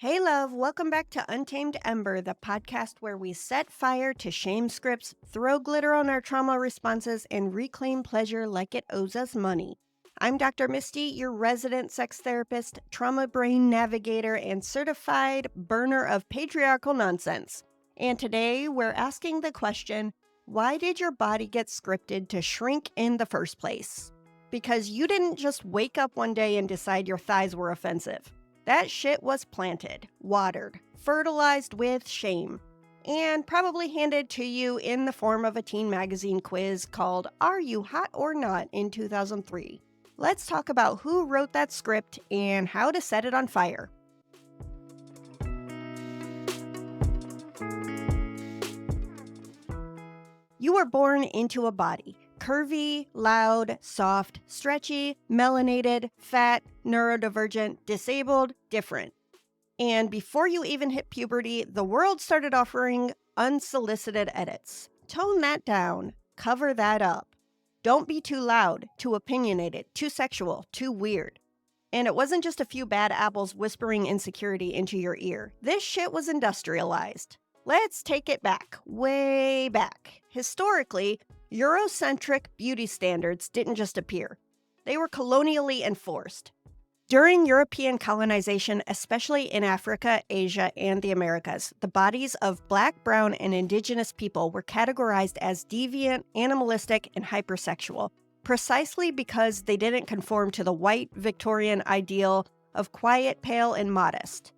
Hey, love, welcome back to Untamed Ember, the podcast where we set fire to shame scripts, throw glitter on our trauma responses, and reclaim pleasure like it owes us money. I'm Dr. Misty, your resident sex therapist, trauma brain navigator, and certified burner of patriarchal nonsense. And today we're asking the question, why did your body get scripted to shrink in the first place? Because you didn't just wake up one day and decide your thighs were offensive. That shit was planted, watered, fertilized with shame, and probably handed to you in the form of a teen magazine quiz called Are You Hot or Not in 2003. Let's talk about who wrote that script and how to set it on fire. You were born into a body. Curvy, loud, soft, stretchy, melanated, fat, neurodivergent, disabled, different. And before you even hit puberty, the world started offering unsolicited edits. Tone that down. Cover that up. Don't be too loud, too opinionated, too sexual, too weird. And it wasn't just a few bad apples whispering insecurity into your ear. This shit was industrialized. Let's take it back, way back. Historically, Eurocentric beauty standards didn't just appear. They were colonially enforced. During European colonization, especially in Africa, Asia, and the Americas, the bodies of Black, brown, and indigenous people were categorized as deviant, animalistic, and hypersexual, precisely because they didn't conform to the white Victorian ideal of quiet, pale, and modest.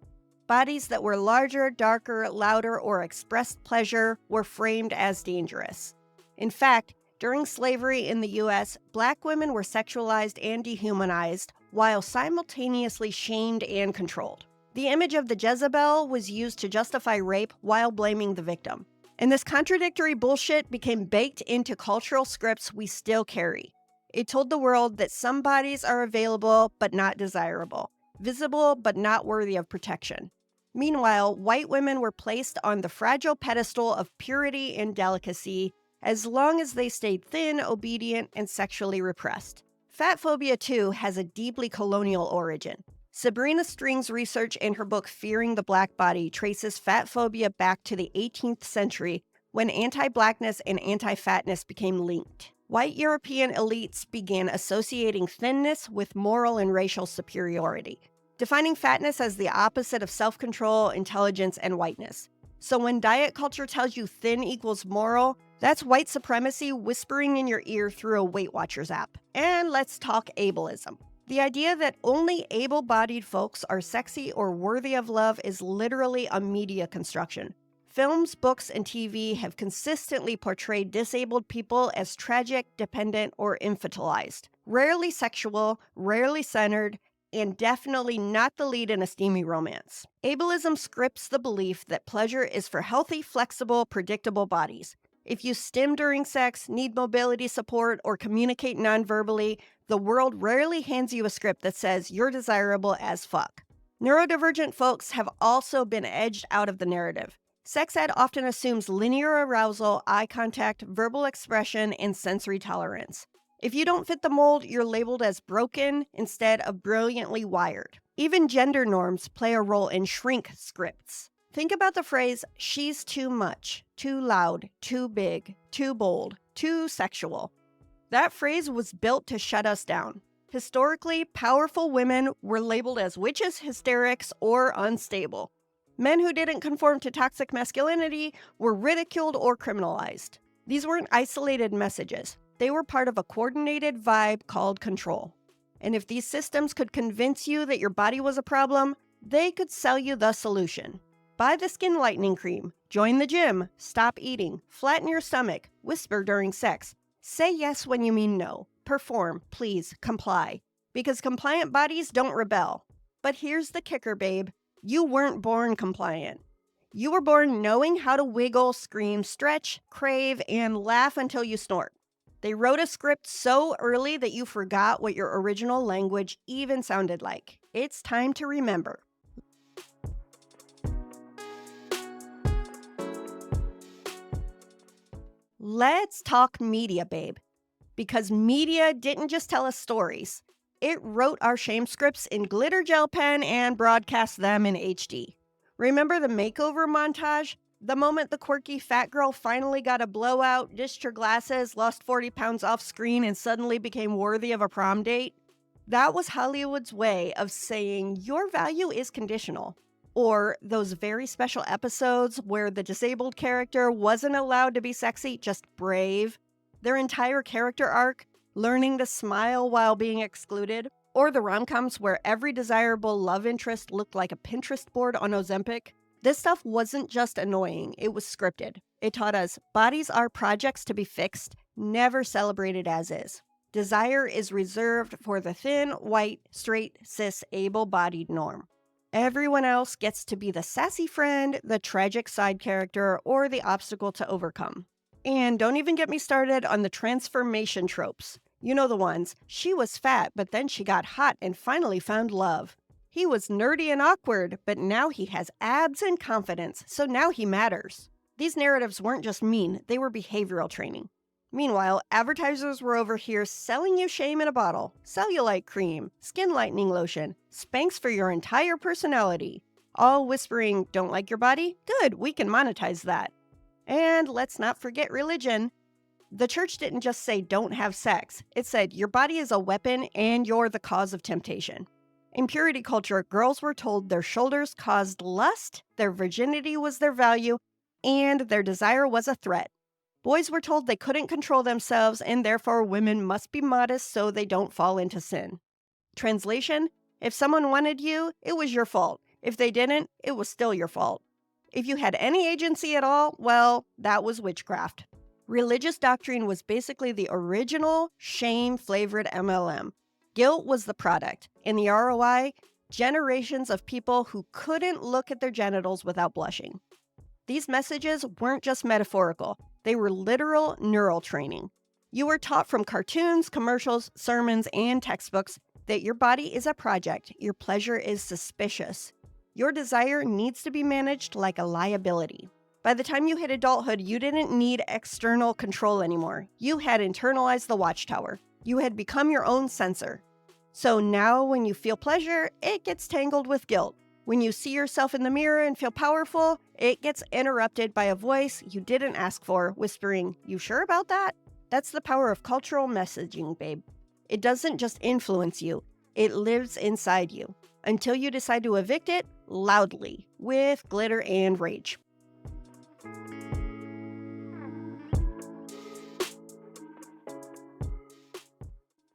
Bodies that were larger, darker, louder, or expressed pleasure were framed as dangerous. In fact, during slavery in the U.S., Black women were sexualized and dehumanized while simultaneously shamed and controlled. The image of the Jezebel was used to justify rape while blaming the victim. And this contradictory bullshit became baked into cultural scripts we still carry. It told the world that some bodies are available but not desirable, visible but not worthy of protection. Meanwhile, white women were placed on the fragile pedestal of purity and delicacy as long as they stayed thin, obedient, and sexually repressed. Fatphobia, too, has a deeply colonial origin. Sabrina String's research in her book Fearing the Black Body traces fatphobia back to the 18th century when anti-blackness and anti-fatness became linked. White European elites began associating thinness with moral and racial superiority, defining fatness as the opposite of self-control, intelligence, and whiteness. So when diet culture tells you thin equals moral, that's white supremacy whispering in your ear through a Weight Watchers app. And let's talk ableism. The idea that only able-bodied folks are sexy or worthy of love is literally a media construction. Films, books, and TV have consistently portrayed disabled people as tragic, dependent, or infantilized. Rarely sexual, rarely centered, and definitely not the lead in a steamy romance. Ableism scripts the belief that pleasure is for healthy, flexible, predictable bodies. If you stim during sex, need mobility support, or communicate nonverbally, the world rarely hands you a script that says you're desirable as fuck. Neurodivergent folks have also been edged out of the narrative. Sex ed often assumes linear arousal, eye contact, verbal expression, and sensory tolerance. If you don't fit the mold, you're labeled as broken instead of brilliantly wired. Even gender norms play a role in shrink scripts. Think about the phrase, she's too much, too loud, too big, too bold, too sexual. That phrase was built to shut us down. Historically, powerful women were labeled as witches, hysterics, or unstable. Men who didn't conform to toxic masculinity were ridiculed or criminalized. These weren't isolated messages. They were part of a coordinated vibe called control. And if these systems could convince you that your body was a problem, they could sell you the solution. Buy the skin lightening cream, join the gym, stop eating, flatten your stomach, whisper during sex. Say yes when you mean no. Perform, please, comply. Because compliant bodies don't rebel. But here's the kicker, babe. You weren't born compliant. You were born knowing how to wiggle, scream, stretch, crave, and laugh until you snort. They wrote a script so early that you forgot what your original language even sounded like. It's time to remember. Let's talk media, babe. Because media didn't just tell us stories. It wrote our shame scripts in glitter gel pen and broadcast them in HD. Remember the makeover montage? The moment the quirky fat girl finally got a blowout, ditched her glasses, lost 40 pounds off screen, and suddenly became worthy of a prom date? That was Hollywood's way of saying your value is conditional. Or those very special episodes where the disabled character wasn't allowed to be sexy, just brave. Their entire character arc, learning to smile while being excluded. Or the rom-coms where every desirable love interest looked like a Pinterest board on Ozempic. This stuff wasn't just annoying, it was scripted. It taught us bodies are projects to be fixed, never celebrated as is. Desire is reserved for the thin, white, straight, cis, able-bodied norm. Everyone else gets to be the sassy friend, the tragic side character, or the obstacle to overcome. And don't even get me started on the transformation tropes. You know the ones. She was fat, but then she got hot and finally found love. He was nerdy and awkward, but now he has abs and confidence, so now he matters. These narratives weren't just mean, they were behavioral training. Meanwhile, advertisers were over here selling you shame in a bottle, cellulite cream, skin lightening lotion, Spanx for your entire personality, all whispering, don't like your body? Good, we can monetize that. And let's not forget religion. The church didn't just say don't have sex, it said your body is a weapon and you're the cause of temptation. In purity culture, girls were told their shoulders caused lust, their virginity was their value, and their desire was a threat. Boys were told they couldn't control themselves, and therefore women must be modest so they don't fall into sin. Translation: if someone wanted you, it was your fault. If they didn't, it was still your fault. If you had any agency at all, well, that was witchcraft. Religious doctrine was basically the original shame-flavored MLM. Guilt was the product, and the ROI, generations of people who couldn't look at their genitals without blushing. These messages weren't just metaphorical, they were literal neural training. You were taught from cartoons, commercials, sermons, and textbooks that your body is a project, your pleasure is suspicious. Your desire needs to be managed like a liability. By the time you hit adulthood, you didn't need external control anymore. You had internalized the watchtower. You had become your own censor. So now when you feel pleasure, it gets tangled with guilt. When you see yourself in the mirror and feel powerful, it gets interrupted by a voice you didn't ask for, whispering, "You sure about that?" That's the power of cultural messaging, babe. It doesn't just influence you, it lives inside you. Until you decide to evict it, loudly, with glitter and rage.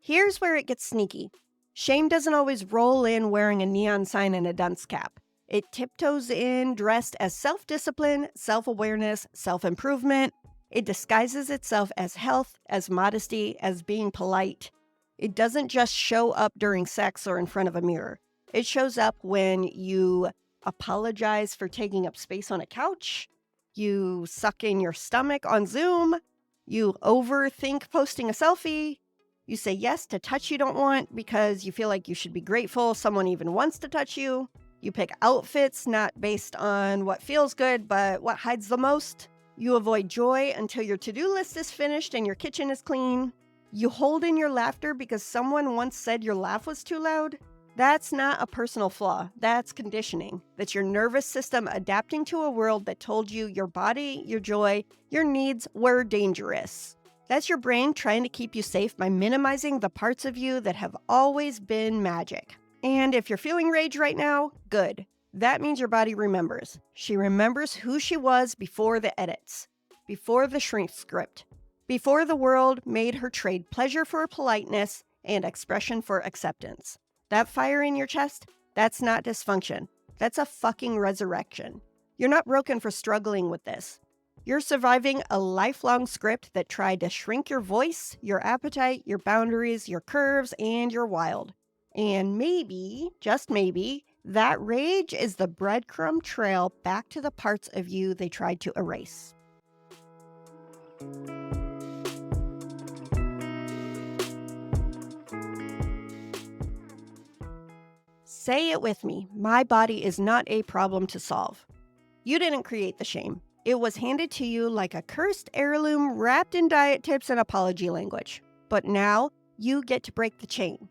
Here's where it gets sneaky. Shame doesn't always roll in wearing a neon sign and a dunce cap. It tiptoes in dressed as self-discipline, self-awareness, self-improvement. It disguises itself as health, as modesty, as being polite. It doesn't just show up during sex or in front of a mirror. It shows up when you apologize for taking up space on a couch, you suck in your stomach on Zoom, you overthink posting a selfie, you say yes to touch you don't want because you feel like you should be grateful someone even wants to touch you. You pick outfits not based on what feels good, but what hides the most. You avoid joy until your to-do list is finished and your kitchen is clean. You hold in your laughter because someone once said your laugh was too loud. That's not a personal flaw. That's conditioning. That's your nervous system adapting to a world that told you your body, your joy, your needs were dangerous. That's your brain trying to keep you safe by minimizing the parts of you that have always been magic. And if you're feeling rage right now, good. That means your body remembers. She remembers who she was before the edits, before the shrink script, before the world made her trade pleasure for politeness and expression for acceptance. That fire in your chest, that's not dysfunction. That's a fucking resurrection. You're not broken for struggling with this. You're surviving a lifelong script that tried to shrink your voice, your appetite, your boundaries, your curves, and your wild. And maybe, just maybe, that rage is the breadcrumb trail back to the parts of you they tried to erase. Say it with me. My body is not a problem to solve. You didn't create the shame. It was handed to you like a cursed heirloom wrapped in diet tips and apology language. But now, you get to break the chain.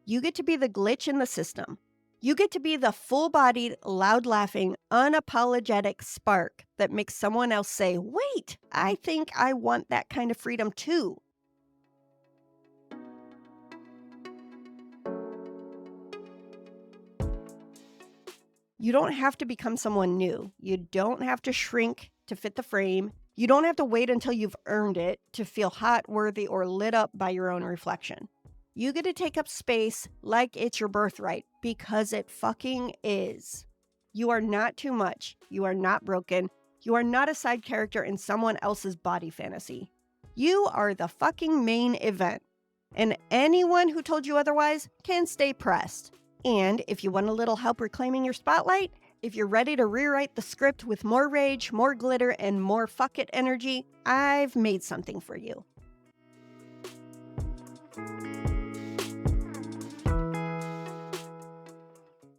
You get to be the glitch in the system. You get to be the full-bodied, loud-laughing, unapologetic spark that makes someone else say, wait, I think I want that kind of freedom too. You don't have to become someone new. You don't have to shrink to fit the frame. You don't have to wait until you've earned it to feel hot, worthy, or lit up by your own reflection. You get to take up space like it's your birthright, because it fucking is. You are not too much. You are not broken. You are not a side character in someone else's body fantasy. You are the fucking main event. And anyone who told you otherwise can stay pressed. And if you want a little help reclaiming your spotlight, if you're ready to rewrite the script with more rage, more glitter, and more fuck it energy, I've made something for you.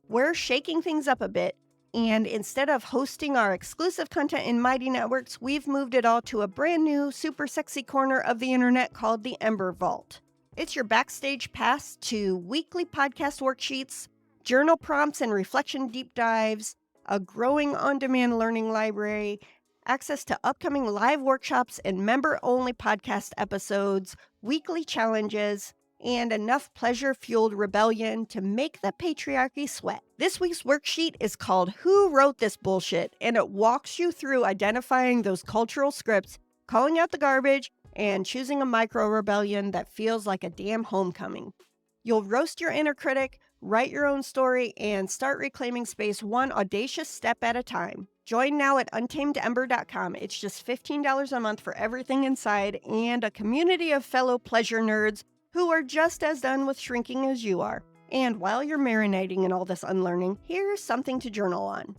We're shaking things up a bit, and instead of hosting our exclusive content in Mighty Networks, we've moved it all to a brand new, super sexy corner of the internet called the Ember Vault. It's your backstage pass to weekly podcast worksheets, journal prompts and reflection deep dives, a growing on-demand learning library, access to upcoming live workshops and member-only podcast episodes, weekly challenges, and enough pleasure-fueled rebellion to make the patriarchy sweat. This week's worksheet is called Who Wrote This Bullshit? And it walks you through identifying those cultural scripts, calling out the garbage, and choosing a micro-rebellion that feels like a damn homecoming. You'll roast your inner critic, write your own story, and start reclaiming space one audacious step at a time. Join now at untamedember.com. It's just $15 a month for everything inside and a community of fellow pleasure nerds who are just as done with shrinking as you are. And while you're marinating in all this unlearning, here's something to journal on.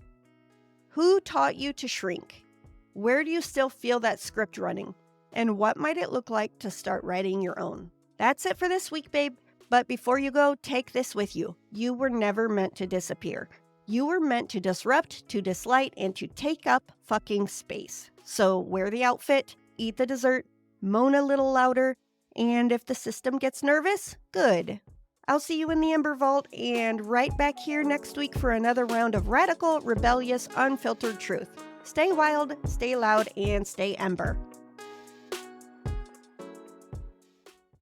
Who taught you to shrink? Where do you still feel that script running? And what might it look like to start writing your own? That's it for this week, babe. But before you go, take this with you. You were never meant to disappear. You were meant to disrupt, to dislight, and to take up fucking space. So wear the outfit, eat the dessert, moan a little louder, and if the system gets nervous, good. I'll see you in the Ember Vault and right back here next week for another round of radical, rebellious, unfiltered truth. Stay wild, stay loud, and stay Ember.